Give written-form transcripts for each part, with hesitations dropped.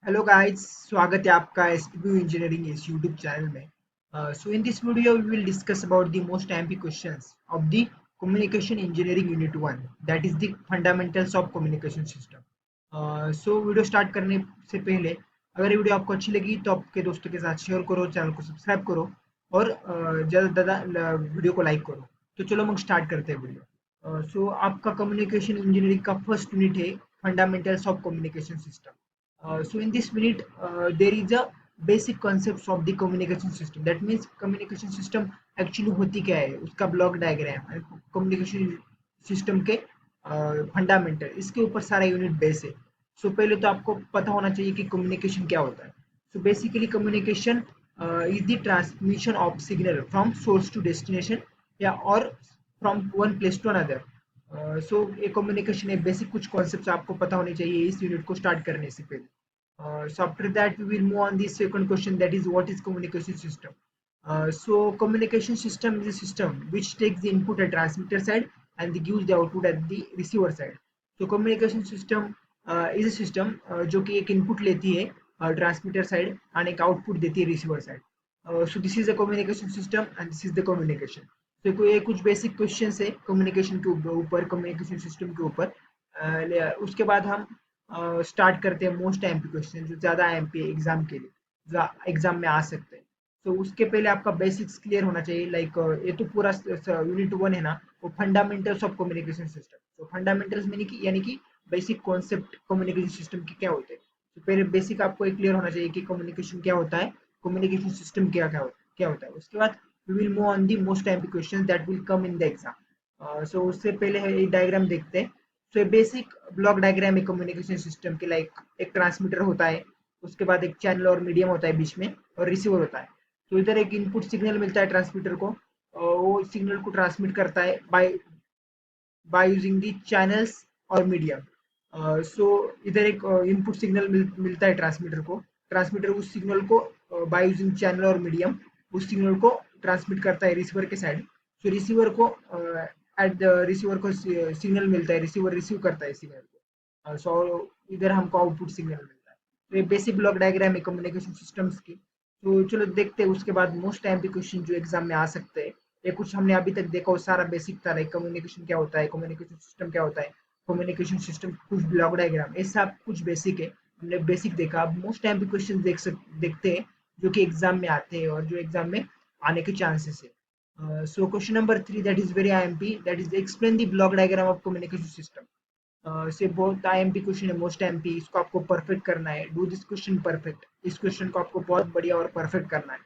Hello guys, स्वागत है आपका एसपीबी इंजीनियरिंग इस यूट्यूब चैनल में। So in this video we will discuss about the most MP questions of the communication engineering unit 1, that is the fundamentals of communication system. So video start करने से पहले अगर ये video आपको अच्छी लगी तो आपके दोस्तों के साथ शेयर करो, चैनल को सब्सक्राइब करो और ज़्यादा ज़्यादा वीडियो को लाइक करो। तो चलो हम स्टार्ट करते हैं वीडियो। सो आपका कम्युनिकेशन इंजीनियरिंग का फर्स्ट यूनिट है fundamentals of communication system. So in this minute, there is a basic concepts of the communication system. That means communication system actually होती क्या है, उसका ब्लॉक डायग्राम, कम्युनिकेशन सिस्टम के fundamental, इसके ऊपर सारा यूनिट बेस है। सो पहले तो आपको पता होना चाहिए कि कम्युनिकेशन क्या होता है। So basically communication is the transmission of signal from source to destination या और from one place to another. So ये कम्युनिकेशन है, बेसिक कुछ कॉन्सेप्ट्स आपको पता होने चाहिए इस यूनिट को स्टार्ट करने से पहले। So after that we will move on the second question, that is what is communication system. So communication system is a system which takes the input at transmitter side and gives the output at the receiver side. So communication system is a system जो कि एक input लेती है transmitter side and एक output देती है receiver side. So this is a communication system and this is the communication. तो ये कुछ बेसिक क्वेश्चंस है कम्युनिकेशन के ऊपर, कम्युनिकेशन सिस्टम के ऊपर। उसके बाद हम स्टार्ट करते हैं मोस्ट एमपी क्वेश्चन जो ज़्यादा एमपी एग्जाम के लिए एग्जाम में आ सकते हैं। तो उसके पहले आपका बेसिक्स क्लियर होना चाहिए। लाइक ये तो पूरा यूनिट 1 है ना, वो फंडामेंटल्स ऑफ कम्युनिकेशन सिस्टम। तो फंडामेंटल्स में यानी कि बेसिक कॉन्सेप्ट कम्युनिकेशन सिस्टम के क्या होते हैं। तो पहले बेसिक आपको एक क्लियर होना चाहिए कि कम्युनिकेशन क्या होता है, कम्युनिकेशन सिस्टम क्या होता है। उसके बाद we will move on the most MP question that will come in the exam. So उससे पहले है डायग्राम देखते हैं। तो बेसिक ब्लॉक डायग्राम है कम्युनिकेशन सिस्टम के। लाइक एक ट्रांसमीटर होता है, उसके बाद एक चैनल और मीडियम होता है बीच में, और रिसीवर होता है। तो इधर एक इनपुट सिग्नल मिलता है ट्रांसमीटर को, और वो सिग्नल को ट्रांसमिट करता है बाय यूजिंग दी चैनल्स और मीडियम। सो इधर एक इनपुट सिग्नल मिलता है ट्रांसमीटर को। ट्रांसमीटर उस सिग्नल को बाय यूजिंग चैनल और मीडियम उस सिग्नल को ट्रांसमिट करता है रिसीवर के साइड। सो रिसीवर को एट द रिसीवर को सिग्नल मिलता है, रिसीवर रिसीव करता है सिग्नल को। सो इधर हमको आउटपुट सिग्नल मिलता है। तो ये बेसिक ब्लॉक डायग्राम है कम्युनिकेशन सिस्टम्स की। तो चलो देखते हैं उसके बाद मोस्ट टाइम पे क्वेश्चन जो एग्जाम में आ सकते हैं। ये कुछ हमने अभी तक देखा वो सारा बेसिक था। लाइक कम्युनिकेशन क्या होता है, कम्युनिकेशन सिस्टम क्या होता है, कम्युनिकेशन सिस्टम कुछ ब्लॉक डायग्राम, ये सब कुछ बेसिक है, हमने बेसिक देखा। अब मोस्ट टाइम पे क्वेश्चन देखते हैं जो कि एग्जाम में आते हैं और जो एग्जाम में आने के चांसेस है। So question number 3, that is very IMP, that is explain the block diagram of communication system. से बहुत IMP क्वेश्चन है, मोस्ट IMP। इसको आपको परफेक्ट करना है, डू दिस क्वेश्चन परफेक्ट। इस क्वेश्चन को आपको बहुत बढ़िया और परफेक्ट करना है।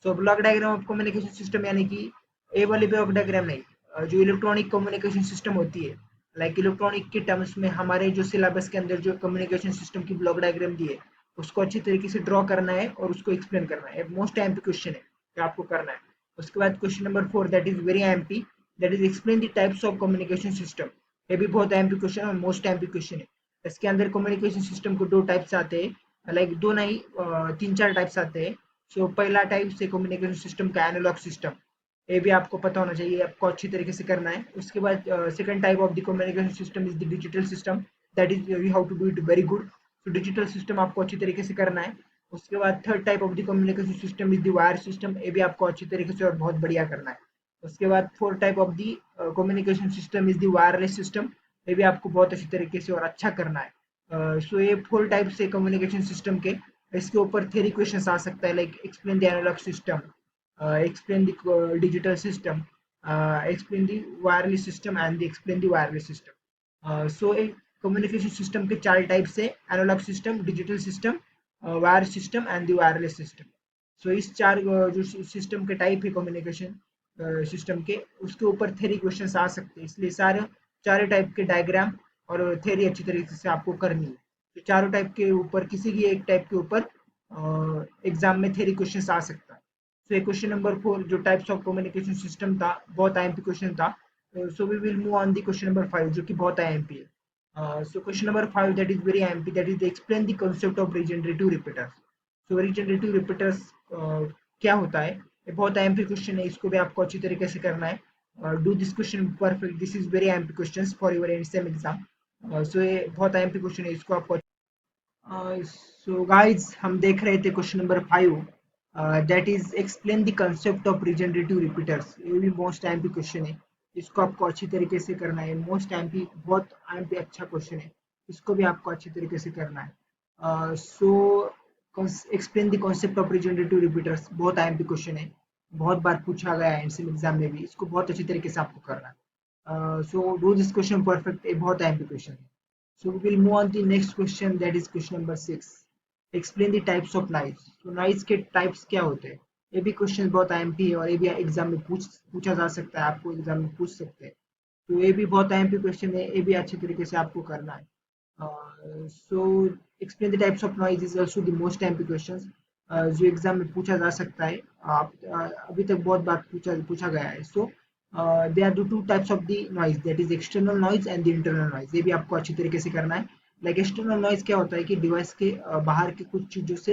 So block diagram of communication system यानी कि ए वाली ब्लॉक डायग्राम नहीं, जो इलेक्ट्रॉनिक कम्युनिकेशन सिस्टम होती है। लाइक इलेक्ट्रॉनिक के टर्म्स में हमारे जो सिलेबस के अंदर जो कम्युनिकेशन सिस्टम की ब्लॉक डायग्राम दी है उसको अच्छी तरीके से ड्रॉ करना है और उसको एक्सप्लेन करना है। मोस्ट IMP क्वेश्चन है जो आपको करना है। उसके बाद question number 4, that is very MP, that is explain the types of communication system. ये भी बहुत एमपी क्वेश्चन और मोस्ट एमपी क्वेश्चन है। इसके अंदर कम्युनिकेशन सिस्टम को दो टाइप्स आते हैं, लाइक दो नहीं, तीन चार टाइप्स आते हैं। सो पहला टाइप से कम्युनिकेशन सिस्टम का एनालॉग सिस्टम, ये भी आपको पता होना चाहिए, आपको अच्छी तरीके से करना है। उसके बाद second type of the communication system is the digital system, that is you have to do it very good. तो डिजिटल सिस्टम आपको अच्छी तरीके से करना है। उसके बाद third type of the communication system is the wire system, ये भी आपको अच्छी तरीके से और बहुत बढ़िया करना है। उसके बाद fourth type of the communication system is the wireless system, ये भी आपको बहुत अच्छी तरीके से और अच्छा करना है। सो ये फोर टाइप से कम्युनिकेशन सिस्टम के, इसके ऊपर थ्योरी क्वेश्चन आ सकता है। Like explain the analog system, explain the digital system, explain the wireless system and the explain the wireless system. So एक कम्युनिकेशन सिस्टम के चार टाइप्स है, analog system, digital system, wire system and the wireless system. So इस चार जो system के type है communication system के, उसके ऊपर थ्योरी क्वेश्चन आ सकते हैं। इसलिए सारे चारों टाइप के डायग्राम और थ्योरी अच्छी तरीके से आपको करनी है। तो चारों टाइप के ऊपर किसी भी एक टाइप के ऊपर एग्जाम में थ्योरी क्वेश्चन आ सकता है। सो क्वेश्चन नंबर 4 जो टाइप्स ऑफ कम्युनिकेशन सिस्टम था, बहुत आईएमपी क्वेश्चन था। So we will move on the question number 5 जो कि बहुत आईएमपी है। So question number 5 that is very IMP, that is explain the concept of regenerative repeaters. So regenerative repeaters क्या होता है, ये बहुत आईएमपी क्वेश्चन है, इसको भी आपको अच्छी तरीके से करना है। Do this question perfect, this is very IMP question for your end sem exam. So ये बहुत आईएमपी क्वेश्चन है, इसको आपको सो गाइस हम देख रहे थे question number 5, that is explain the concept of regenerative repeaters. ये भी मोस्ट एमपी क्वेश्चन है, इसको आपको अच्छी तरीके से करना है। मोस्ट एमपी, बहुत एमपी अच्छा क्वेश्चन है, इसको भी आपको अच्छी तरीके से करना है। So explain the concept of regenerative repeaters बहुत एमपी क्वेश्चन है, बहुत बार पूछा गया है एनसीएल एग्जाम में भी, इसको बहुत अच्छी तरीके से आपको करना है। So do this question perfect, ये बहुत एमपी क्वेश्चन है। So we will move on to the next question, that is question number 6. Explain the types of noise. So noise के types क्या होते हैं? ये भी क्वेश्चन बहुत आईएमपी है और ये भी एग्जाम में पूछा जा सकता है, आपको एग्जाम में पूछ सकते हैं। तो ये भी बहुत आईएमपी क्वेश्चन है, ये भी अच्छे तरीके से आपको करना है। So explain the types of noise is also the most IMP question, जो एग्जाम में पूछा जा सकता है। आप अभी तक बहुत बार पूछा गया है। सो there are the two types of the noise, that is external noise and the internal noise। ये भी आपको अच्छी तरीके से करना है। लाइक एक्सटर्नल नॉइज क्या होता है कि डिवाइस के बाहर की कुछ चीजों से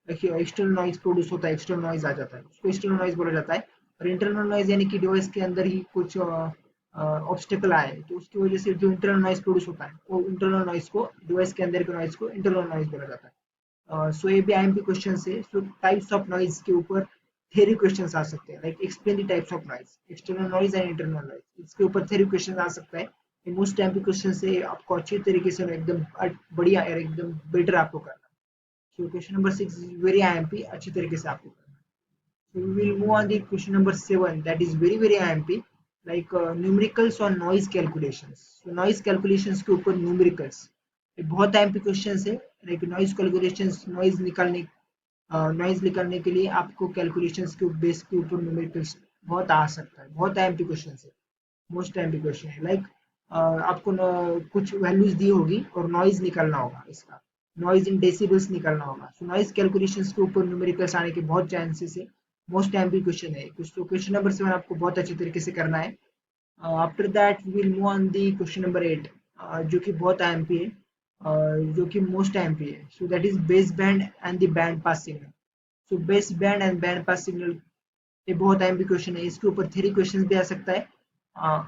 एक्सटर्नल नॉइज प्रोड्यूस होता है, एक्सटर्नल नॉइज आ जाता है, उसको एक्सटर्नल नॉइज बोला जाता है। और इंटरनल नॉइज यानी कि डिवाइस के अंदर ही कुछ ऑब्स्टेकल आए तो उसकी वजह से जो इंटरनल नॉइज प्रोड्यूस होता है, वो इंटरनल नॉइज को, डिवाइस के अंदर के नॉइज को इंटरनल नॉइज बोला जाता है। सो ये भी आईएमपी क्वेश्चन है। सो टाइप्स ऑफ नॉइज के ऊपर थ्योरी क्वेश्चंस आ सकते हैं, like explain the types of noise, external noise and internal noise, इसके ऊपर थ्योरी क्वेश्चन आ सकता है। मोस्ट टाइम के क्वेश्चन से आपको अच्छी तरीके से एकदम बढ़िया और एकदम बेटर आपको करना है। So question number 6 is very IMP, अच्छी तरीके से आपको करना है। So we will move on the question number 7, that is very IMP, like numericals on noise calculations। So noise calculations के ऊपर numericals ये बहुत IMP questions है। like noise calculations, नॉइज निकालने के लिए आपको कैलकुलेशंस के बेस के ऊपर न्यूमेरिकल्स बहुत आ सकता है, बहुत IMP क्वेश्चन है, मोस्ट IMP क्वेश्चन है। लाइक आपको कुछ वैल्यूज दी होगी और नॉइज निकालना होगा, इसका नॉइज इन डेसिबल्स निकालना होगा। सो नॉइज कैलकुलेशंस के ऊपर न्यूमेरिकल्स आने के बहुत चांसेस है, मोस्ट IMP क्वेश्चन है। कुछ तो क्वेश्चन नंबर 7 आपको बहुत अच्छे तरीके से करना है। After that we will move on the question number 8, जो कि बहुत IMP है, जो कि मोस्ट IMP है। So that is base band and the band pass signal. So base band and band pass signal ये बहुत IMP क्वेश्चन है, इसके ऊपर थ्योरी क्वेश्चन भी आ सकता है।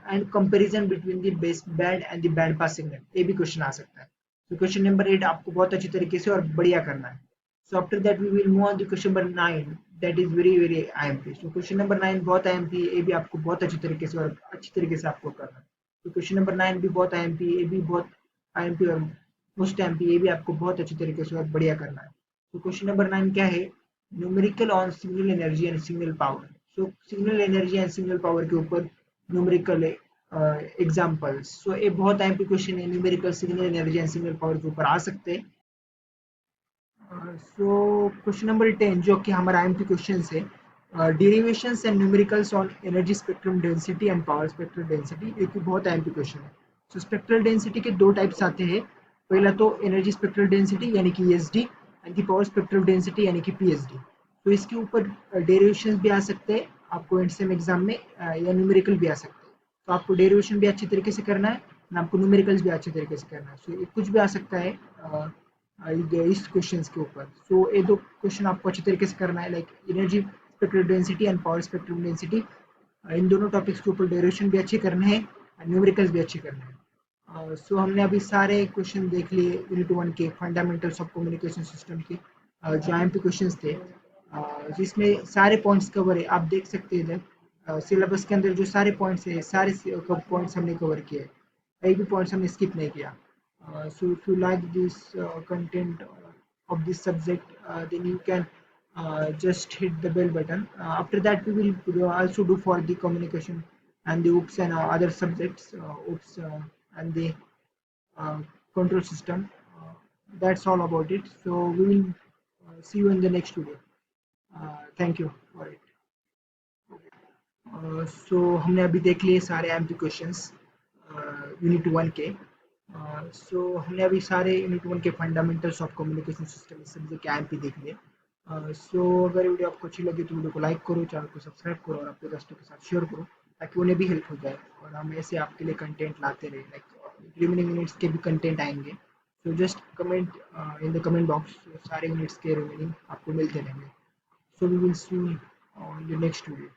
And comparison between the base band and the band pass signal, ये भी क्वेश्चन आ सकता है। तो क्वेश्चन नंबर 8 आपको बहुत अच्छी तरीके से और बढ़िया करना है। So after that we will move on the question number 9, that is very IMP। So question number 9 बहुत IMP है, ये भी आपको बहुत अच्छी तरीके से और अच्छी तरीके से आपको करना है। तो क्वेश्चन नंबर 9 भी बहुत IMP, ये भी बहुत IMP और मोस्ट IMP, ये भी आपको बहुत अच्छी तरीके से और बढ़िया करना है। तो क्वेश्चन नंबर 9 क्या है? Numerical on signal energy and signal power. So signal energy and signal power के ऊपर न्यूमेरिकल एग्जांपल्स। सो ये बहुत IMP क्वेश्चन है, numerical signal energy and signal power के ऊपर आ सकते हैं। सो क्वेश्चन नंबर 10 जो कि हमारा IMP क्वेश्चन है, derivations and numericals on energy spectrum density and power spectrum density, एक बहुत IMP क्वेश्चन है। सो स्पेक्ट्रल डेंसिटी के दो टाइप्स आते हैं, पहला तो एनर्जी स्पेक्ट्रल डेंसिटी यानी कि ESD एंड की पावर स्पेक्ट्रल डेंसिटी यानी कि PSD। तो इसके ऊपर डेरिवेशंस भी आ सकते हैं आपको एंड एग्जाम में, या न्यूमेरिकल भी आ सकते हैं। तो आपको डेरिवेशन भी अच्छी तरीके से करना है और आपको न्यूमेरिकल्स भी अच्छे तरीके से करना है। सो कुछ भी आ सकता है इस क्वेश्चंस के ऊपर। सो ये दो क्वेश्चन आपको अच्छी तरीके से करना है, like energy spectral density and power spectral density, इन दोनों टॉपिक्स के ऊपर डेरिवेशन भी अच्छे करने हैं और न्यूमेरिकल्स भी अच्छे करने हैं। सो हमने अभी सारे क्वेश्चन देख लिए यूनिट 1 के फंडामेंटल्स ऑफ कम्युनिकेशन सिस्टम के, जो IMP क्वेश्चंस थे, जिसमें सारे पॉइंट्स कवर है, आप देख सकते हैं इधर सिलेबस के अंदर जो सारे पॉइंट्स है, सारे पॉइंट्स हमने कवर किए, एक भी पॉइंट्स हमने स्किप नहीं किया। So if you like this content of this subject, then you can just hit the bell button. After that we will also do for the communication and the OOPS and other subjects, OOPS and the uh, control system. That's all about it. So we will see you in the next video. Thank you for it. सो हमने अभी देख लिए सारे IMP questions unit 1 के। सो हमने अभी सारे unit 1 के फंडामेंटल्स ऑफ कम्युनिकेशन सिस्टम इस सब्जेक्ट के IMP देख लिए। सो अगर वीडियो आपको अच्छी लगी तो वीडियो को लाइक करो, चैनल को सब्सक्राइब करो और अपने दोस्तों के साथ शेयर करो, ताकि उन्हें भी हेल्प हो जाए और हम ऐसे आपके लिए कंटेंट लाते रहे, लाइक रिमेनिंग यूनिट्स के भी कंटेंट आएंगे। So just comment in the comment box, सारे यूनिट्स के रिमेनिंग आपको मिलते रहेंगे। So we will see on the next video.